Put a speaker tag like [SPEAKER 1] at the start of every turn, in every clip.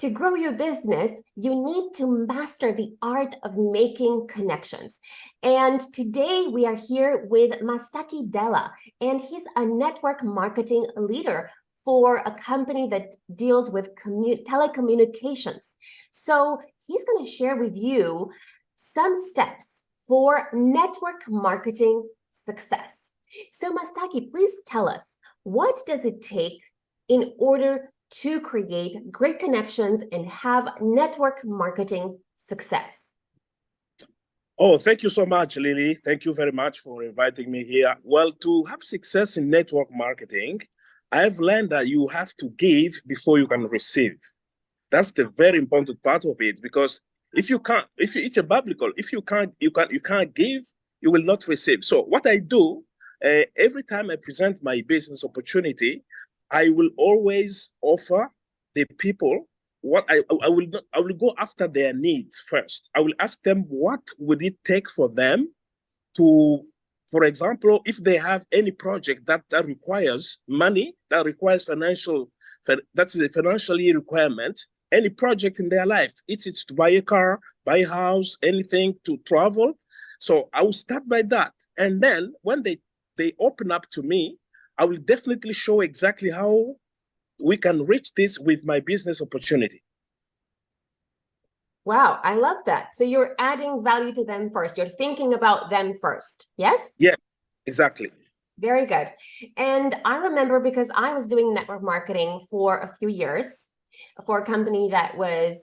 [SPEAKER 1] To grow your business, you need to master the art of making connections. And today we are here with Mastaky Della, and he's a network marketing leader for a company that deals with telecommunications. So he's going to share with you some steps for network marketing success. So Mastaky, please tell us, what does it take in order to create great connections and have network marketing success?
[SPEAKER 2] Oh, thank you so much, Lily. Thank you very much for inviting me here. Well, to have success in network marketing, I've learned that you have to give before you can receive. That's the very important part of it, because if it's a biblical, if you can't give, you will not receive. So what I do, every time I present my business opportunity, I will always offer the people what I will go after their needs first. I will ask them what would it take for them to, for example, if they have any project that requires money, that requires that's a financially requirement, any project in their life, it's to buy a car, buy a house, anything, to travel. So I will start by that. And then when they open up to me, I will definitely show exactly how we can reach this with my business opportunity.
[SPEAKER 1] Wow, I love that. So you're adding value to them first. You're thinking about them first. Yes?
[SPEAKER 2] Yeah, exactly.
[SPEAKER 1] Very good. And I remember, because I was doing network marketing for a few years for a company that was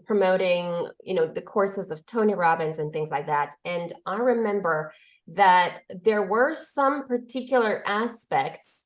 [SPEAKER 1] promoting, the courses of Tony Robbins and things like that. And I remember that there were some particular aspects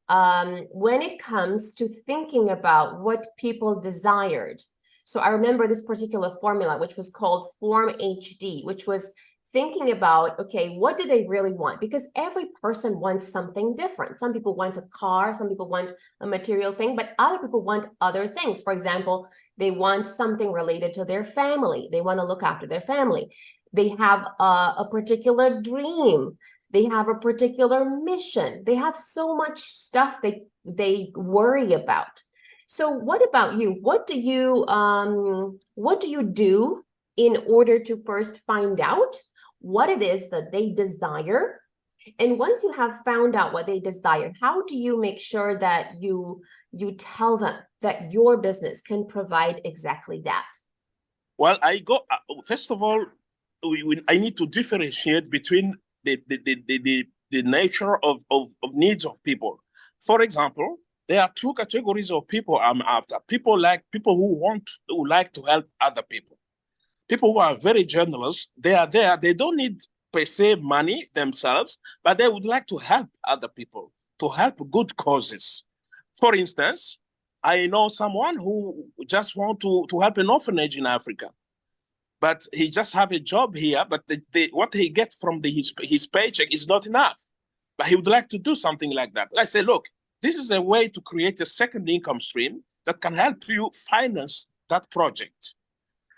[SPEAKER 1] when it comes to thinking about what people desired. So I remember this particular formula, which was called Form HD, which was thinking about, okay, what do they really want? Because every person wants something different. Some people want a car, some people want a material thing, but other people want other things. For example, they want something related to their family. They want to look after their family. They have a particular dream. They have a particular mission. They have so much stuff they worry about. So what about you? What do you do in order to first find out what it is that they desire? And once you have found out what they desire, how do you make sure that you tell them that your business can provide exactly that?
[SPEAKER 2] Well, first of all, I need to differentiate between the nature of needs of people. For example, there are two categories of people I'm after. People who like to help other people. People who are very generous. They are there. They don't need per se money themselves, but they would like to help other people, to help good causes. For instance, I know someone who just want to help an orphanage in Africa, but he just have a job here, but what he gets from his paycheck is not enough. But he would like to do something like that. I say, look, this is a way to create a second income stream that can help you finance that project.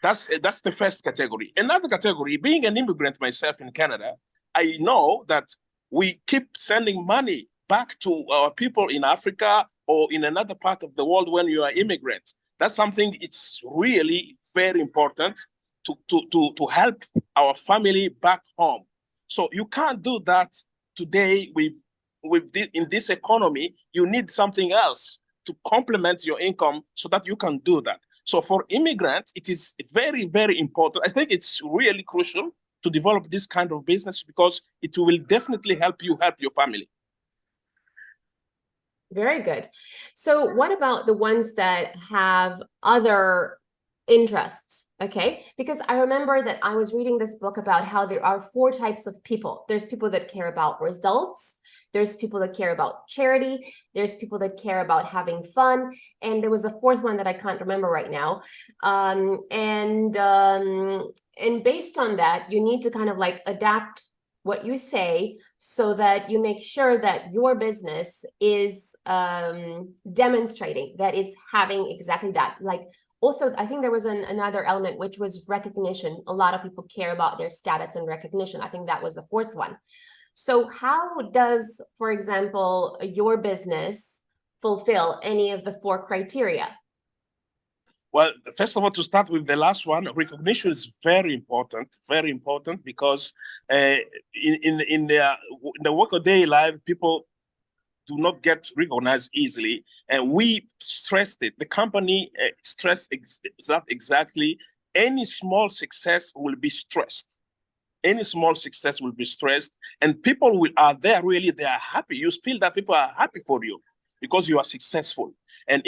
[SPEAKER 2] That's the first category. Another category, being an immigrant myself in Canada, I know that we keep sending money back to our people in Africa or in another part of the world when you are immigrants. That's something, it's really very important to help our family back home. So you can't do that today in this economy. You need something else to complement your income so that you can do that. So for immigrants, it is very, very important. I think it's really crucial to develop this kind of business because it will definitely help you help your family.
[SPEAKER 1] Very good. So what about the ones that have other interests? Okay, because I remember that I was reading this book about how there are 4 types of people. There's people that care about results. There's people that care about charity. There's people that care about having fun. And there was a 4th one that I can't remember right now. And based on that, you need to kind of like adapt what you say so that you make sure that your business is demonstrating that it's having exactly that. Like, also, I think there was another element, which was recognition. A lot of people care about their status and recognition. I think that was the 4th one. So how does, for example, your business fulfill any of the 4 criteria?
[SPEAKER 2] Well, first of all, to start with the last one, recognition is very important because in the workaday life, people do not get recognized easily, and we stressed it. The company stressed that exactly. Any small success will be stressed. Any small success will be stressed, and people are there really. They are happy. You feel that people are happy for you because you are successful, and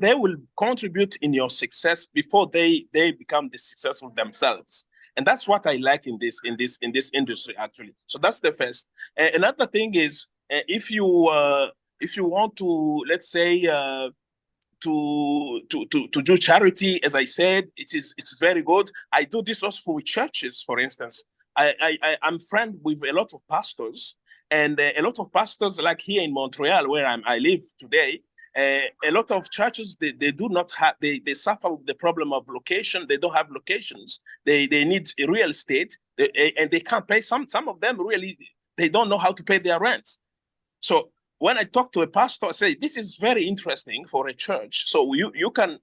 [SPEAKER 2] they will contribute in your success before they become the successful themselves. And that's what I like in this industry actually. So that's the first. Another thing is if you want to, let's say, to do charity, as I said, it's very good. I do this also with churches, for instance. I'm friend with a lot of pastors, and a lot of pastors, like here in Montreal, where I live today. A lot of churches, they do not have, they suffer with the problem of location. They don't have locations. They need real estate, and they can't pay. Some of them really, they don't know how to pay their rent. So when I talk to a pastor, I say, this is very interesting for a church. So you can,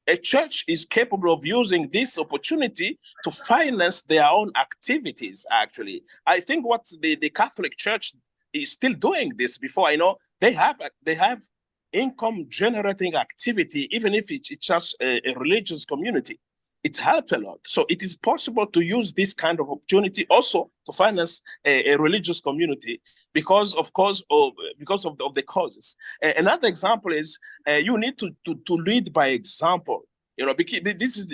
[SPEAKER 2] a church is capable of using this opportunity to finance their own activities, actually. I think what the Catholic Church is still doing this. Before I know, they have income generating activity, even if it's just a religious community. It helps a lot. So it is possible to use this kind of opportunity also to finance a religious community because, of course, because of the causes. Another example is you need to lead by example. You know, because this is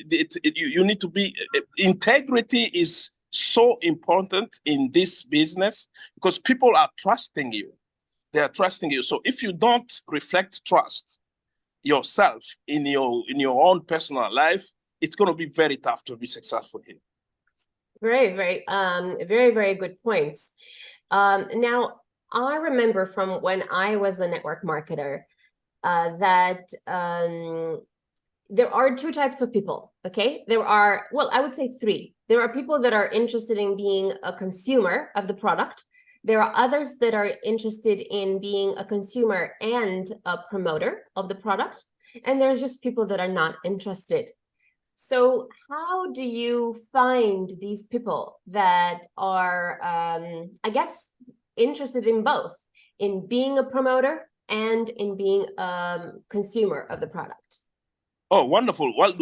[SPEAKER 2] you need to be integrity is so important in this business because people are trusting you. They are trusting you. So if you don't reflect trust yourself in your own personal life, it's going to be very tough to be successful here.
[SPEAKER 1] Very good points. Now, I remember from when I was a network marketer that there are two types of people, okay? There are, well, I would say three. There are people that are interested in being a consumer of the product. There are others that are interested in being a consumer and a promoter of the product. And there's just people that are not interested. So how do you find these people that are, I guess, interested in both, in being a promoter and in being a consumer of the product?
[SPEAKER 2] Oh, wonderful. Well,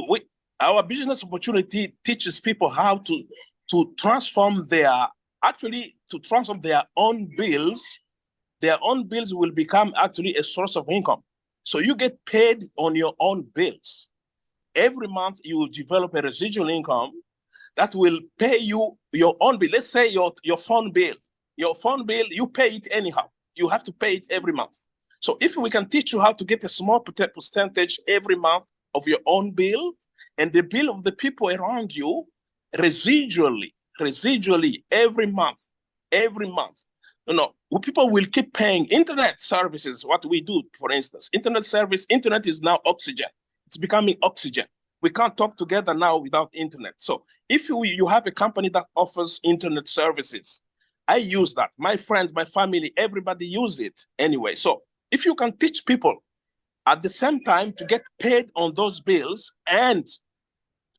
[SPEAKER 2] our business opportunity teaches people how to transform their own bills. Their own bills will become actually a source of income. So you get paid on your own bills. Every month you will develop a residual income that will pay you your own bill. Let's say your phone bill. Your phone bill, you pay it anyhow. You have to pay it every month. So if we can teach you how to get a small percentage every month of your own bill and the bill of the people around you residually every month, you know, people will keep paying internet services. What we do, for instance, internet is now oxygen. It's becoming oxygen. We can't talk together now without internet. So if you have a company that offers internet services, I use that. My friends, my family, everybody use it anyway. So if you can teach people at the same time to get paid on those bills and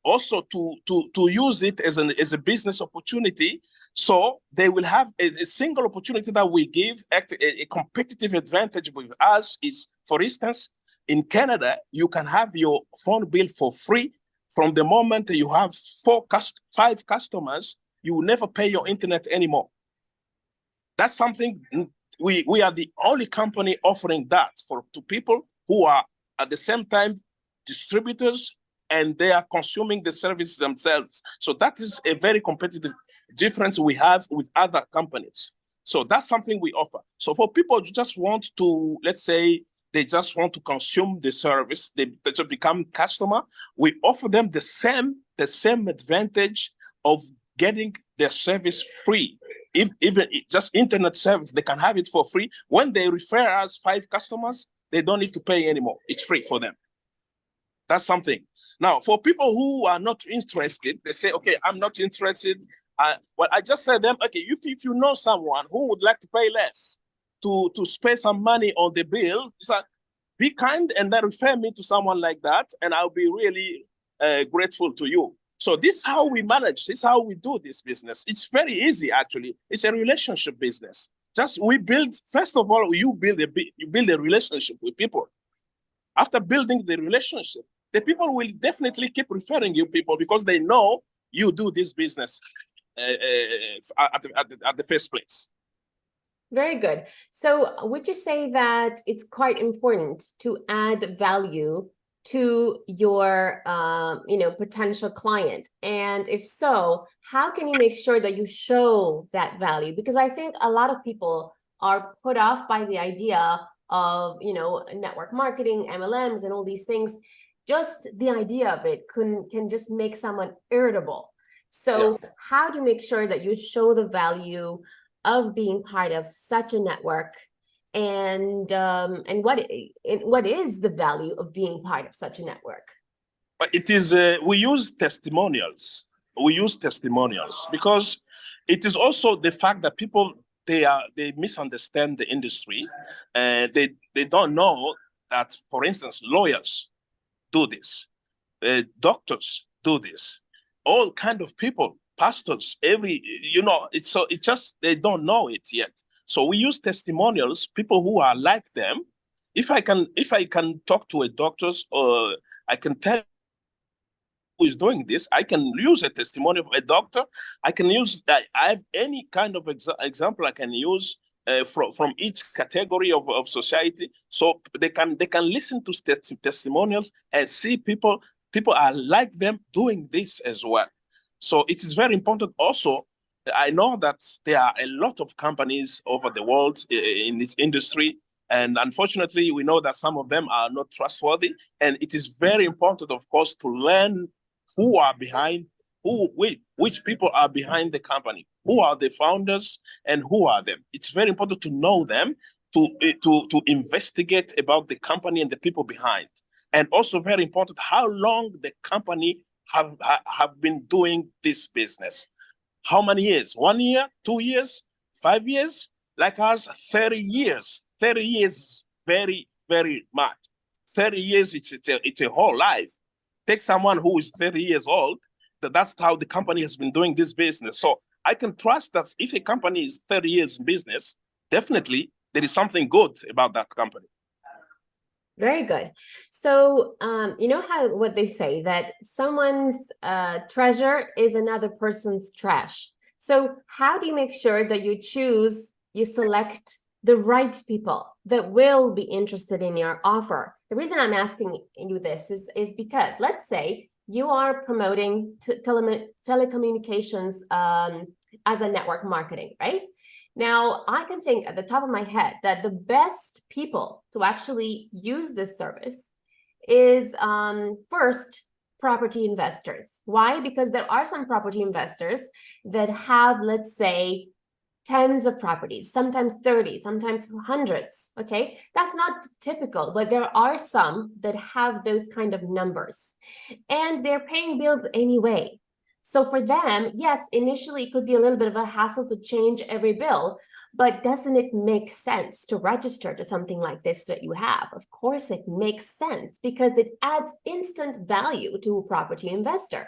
[SPEAKER 2] also to use it as a business opportunity, so they will have a single opportunity that we give. A competitive advantage with us is, for instance, in Canada, you can have your phone bill for free from the moment that you have 5 customers. You will never pay your internet anymore. That's something we are the only company offering that to people who are at the same time distributors and they are consuming the services themselves. So that is a very competitive difference we have with other companies. So that's something we offer. So for people who just want to, let's say, they just want to consume the service, they just become customer, we offer them the same advantage of getting their service free. Even just internet service, they can have it for free. When they refer us 5 customers, they don't need to pay anymore. It's free for them. That's something. Now, for people who are not interested, they say, okay, I'm not interested. Well, I just said them, okay, if you know someone who would like to pay less to spend some money on the bill, be kind and then refer me to someone like that, and I'll be really grateful to you. So this is how we manage. This is how we do this business. It's very easy, actually. It's a relationship business. Just we build. First of all, you build a relationship with people. After building the relationship, the people will definitely keep referring you people because they know you do this business at the first place.
[SPEAKER 1] Very good. So would you say that it's quite important to add value to your potential client? And if so, how can you make sure that you show that value? Because I think a lot of people are put off by the idea of network marketing, MLMs, and all these things. Just the idea of it can just make someone irritable. So how do you make sure that you show the value of being part of such a network, and what is the value of being part of such a network?
[SPEAKER 2] It is we use testimonials. We use testimonials because it is also the fact that people they misunderstand the industry, and they don't know that, for instance, lawyers do this, doctors do this, all kind of people, pastors, it's just they don't know it yet. So we use testimonials, people who are like them. If I can talk to a doctors, or I can tell who is doing this, I can use a testimony of a doctor. I can use I have any kind of example I can use from each category of society, so they can listen to testimonials and see people are like them doing this as well. So it is very important. Also, I know that there are a lot of companies over the world in this industry, and unfortunately we know that some of them are not trustworthy, and it is very important, of course, to learn who are behind, which people are behind the company, who are the founders, and who are them. It's very important to know them, to investigate about the company and the people behind, and also very important how long the company have been doing this business. How many years? 1 year, 2 years, 5 years? Like us, 30 years. 30 years is very, very much. 30 years, it's a whole life. Take someone who is 30 years old, that's how the company has been doing this business. So I can trust that if a company is 30 years in business, definitely there is something good about that company.
[SPEAKER 1] Very good. So you know what they say, that someone's treasure is another person's trash. So how do you make sure that you select the right people that will be interested in your offer? The reason I'm asking you this is because, let's say you are promoting telecommunications as a network marketing, right? Now, I can think at the top of my head that the best people to actually use this service is first, property investors. Why? Because there are some property investors that have, let's say, tens of properties, sometimes 30, sometimes hundreds, okay? That's not typical, but there are some that have those kind of numbers, and they're paying bills anyway. So for them, yes, initially it could be a little bit of a hassle to change every bill, but doesn't it make sense to register to something like this that you have? Of course it makes sense, because it adds instant value to a property investor.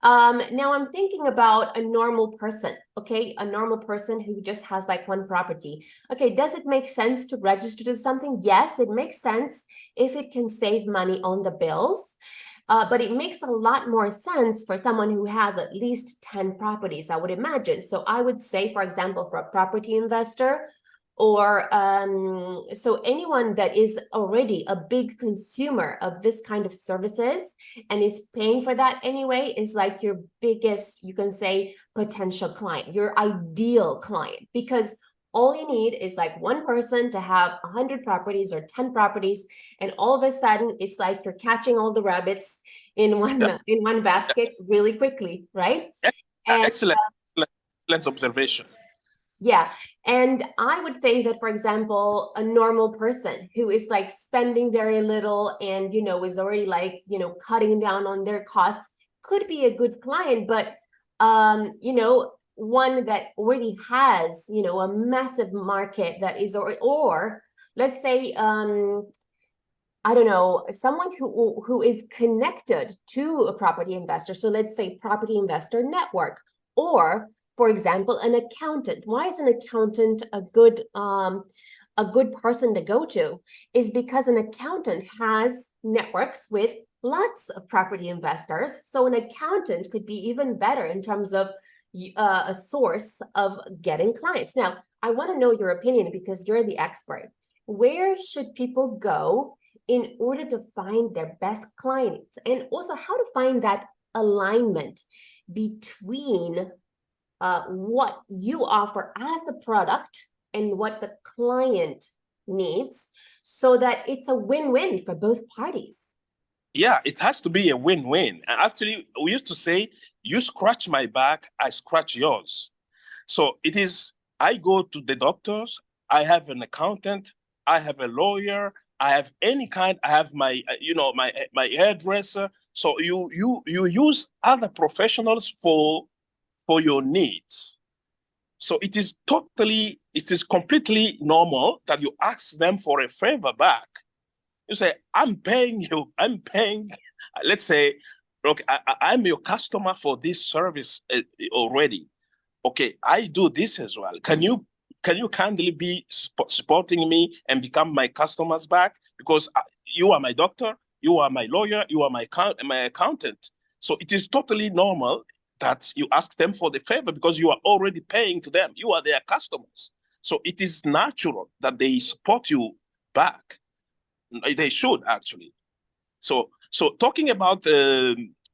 [SPEAKER 1] Now I'm thinking about a normal person, okay? A normal person who just has like one property. Okay, does it make sense to register to something? Yes, it makes sense if it can save money on the bills. But it makes a lot more sense for someone who has at least 10 properties, I would imagine. So I would say, for example, for a property investor, or so anyone that is already a big consumer of this kind of services and is paying for that anyway, is like your biggest, you can say, potential client, your ideal client, because all you need is like one person to have 100 properties or 10 properties, and all of a sudden it's like you're catching all the rabbits in one basket really quickly, right? And
[SPEAKER 2] Excellent observation.
[SPEAKER 1] yeah, and I would think that, for example, a normal person who is like spending very little and is already like cutting down on their costs could be a good client, but one that already has a massive market that is, or let's say I don't know, someone who is connected to a property investor. So let's say property investor network, or for example, an accountant. Why is an accountant a good person to go to? Is because an accountant has networks with lots of property investors. So an accountant could be even better in terms of a source of getting clients. Now, I want to know your opinion because you're the expert. Where should people go in order to find their best clients, and also how to find that alignment between what you offer as a product and what the client needs, so that it's a win-win for both parties?
[SPEAKER 2] Yeah, it has to be a win-win. And actually, we used to say, you scratch my back, I scratch yours. So it is, I go to the doctors, I have an accountant, I have a lawyer, I have any kind, I have my, my hairdresser. So you use other professionals for your needs. So it is completely normal that you ask them for a favor back. You say, I'm paying, let's say, look, I'm your customer for this service already. Okay, I do this as well. Can you kindly be supporting me and become my customers back? Because you are my doctor, you are my lawyer, you are my accountant. So it is totally normal that you ask them for the favor because you are already paying to them. You are their customers. So it is natural that they support you back. They should actually. So talking about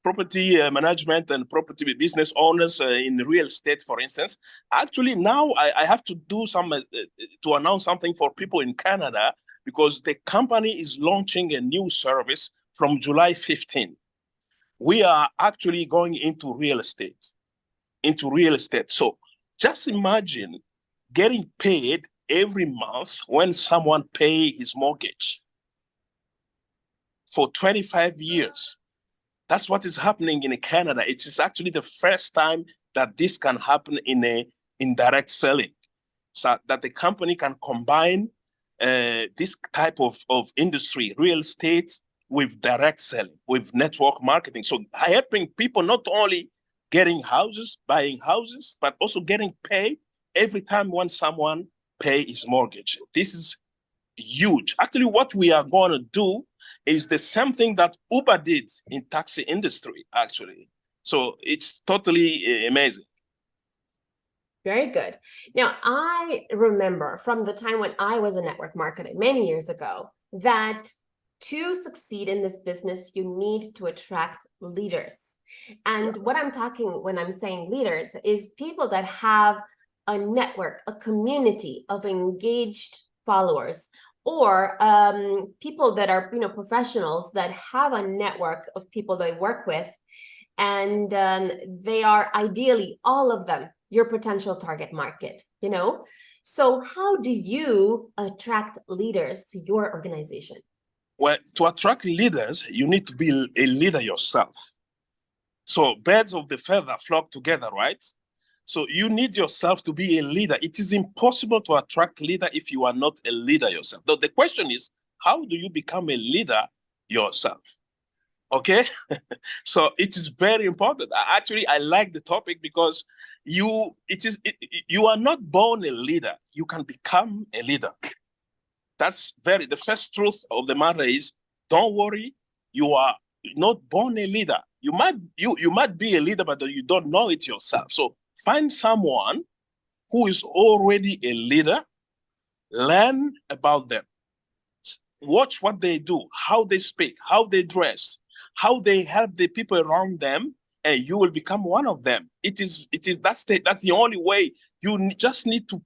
[SPEAKER 2] property management and property business owners in real estate, for instance, actually now I have to do to announce something for people in Canada, because the company is launching a new service from July 15. We are actually going into real estate, So just imagine getting paid every month when someone pay his mortgage for 25 years. That's what is happening in Canada. It is actually the first time that this can happen in direct selling, so that the company can combine this type of industry, real estate, with direct selling, with network marketing. So helping people not only getting houses, buying houses, but also getting paid every time when someone pay his mortgage. This is huge. Actually, what we are going to do is the same thing that Uber did in taxi industry, actually. So it's totally amazing.
[SPEAKER 1] Very good. Now, I remember from the time when I was a network marketer many years ago that to succeed in this business, you need to attract leaders. And what I'm talking when I'm saying leaders is people that have a network, a community of engaged followers, or people that are, professionals that have a network of people they work with, and they are ideally all of them your potential target market. So how do you attract leaders to your organization?
[SPEAKER 2] Well, to attract leaders, you need to be a leader yourself. So birds of the feather flock together, right? So you need yourself to be a leader. It is impossible to attract leader if you are not a leader yourself. Though the question is, how do you become a leader yourself? Okay. So it is very important. Actually, I like the topic because you are not born a leader. You can become a leader. The first truth of the matter is, don't worry, you are not born a leader. You might be a leader, but you don't know it yourself. So find someone who is already a leader, learn about them, watch what they do, how they speak, how they dress, how they help the people around them, and you will become one of them. That's the only way. You just need to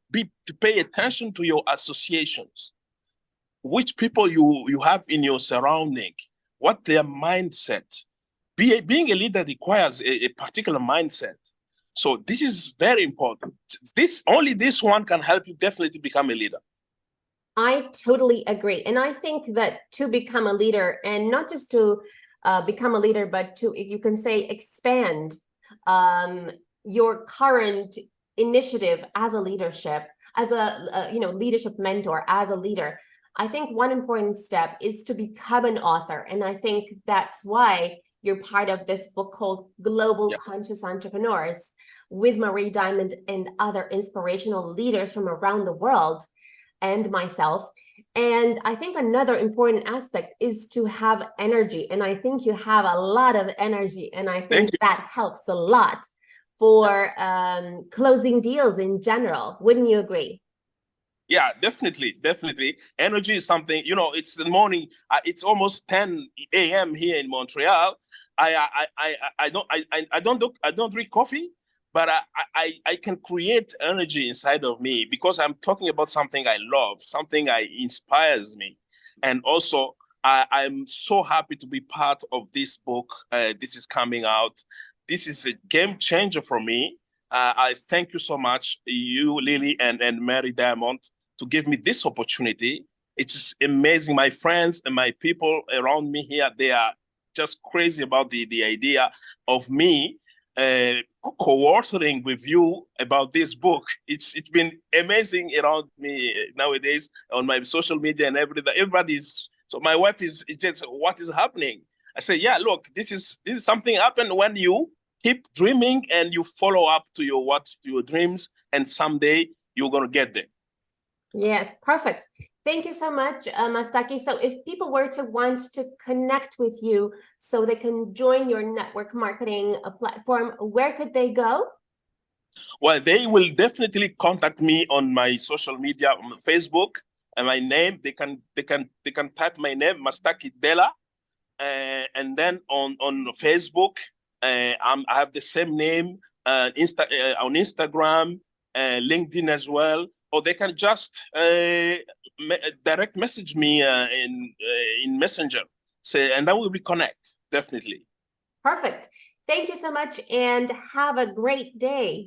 [SPEAKER 2] pay attention to your associations, which people you have in your surrounding, what their mindset. Being a leader requires a particular mindset. So this is very important. This one can help you definitely become a leader.
[SPEAKER 1] I totally agree. And I think that to become a leader, and not just to become a leader, but to, you can say, expand your current initiative as a leadership, as a leadership mentor, as a leader. I think one important step is to become an author. And I think that's why you're part of this book called Global Conscious Entrepreneurs with Marie Diamond and other inspirational leaders from around the world and myself. And I think another important aspect is to have energy. And I think you have a lot of energy. And I think that helps a lot for closing deals in general. Wouldn't you agree?
[SPEAKER 2] Yeah, definitely, definitely. Energy is something, you know, it's the morning, it's almost 10 a.m. here in Montreal. I don't drink coffee, but I can create energy inside of me because I'm talking about something I love, something that inspires me. And also, I'm so happy to be part of this book. This is coming out. This is a game changer for me. I thank you so much, you, Lily, and Mary Diamond, to give me this opportunity. It's amazing. My friends and my people around me here, they are just crazy about the idea of me co-authoring with you about this book. It's been amazing around me nowadays on my social media and everything. Everybody's, so my wife is just, what is happening? I say, yeah, look, this is something happened when you keep dreaming and you follow up to your dreams, and someday you're gonna get there.
[SPEAKER 1] Yes, perfect. Thank you so much, Mastaky. So if people were to want to connect with you so they can join your network marketing platform, where could they go?
[SPEAKER 2] Well, they will definitely contact me on my social media, on Facebook, and my name. They can type my name, Mastaky Della, and then on Facebook, I have the same name on Instagram, LinkedIn as well, or they can just direct message me in Messenger. Say, and then we will connect definitely.
[SPEAKER 1] Perfect. Thank you so much and have a great day.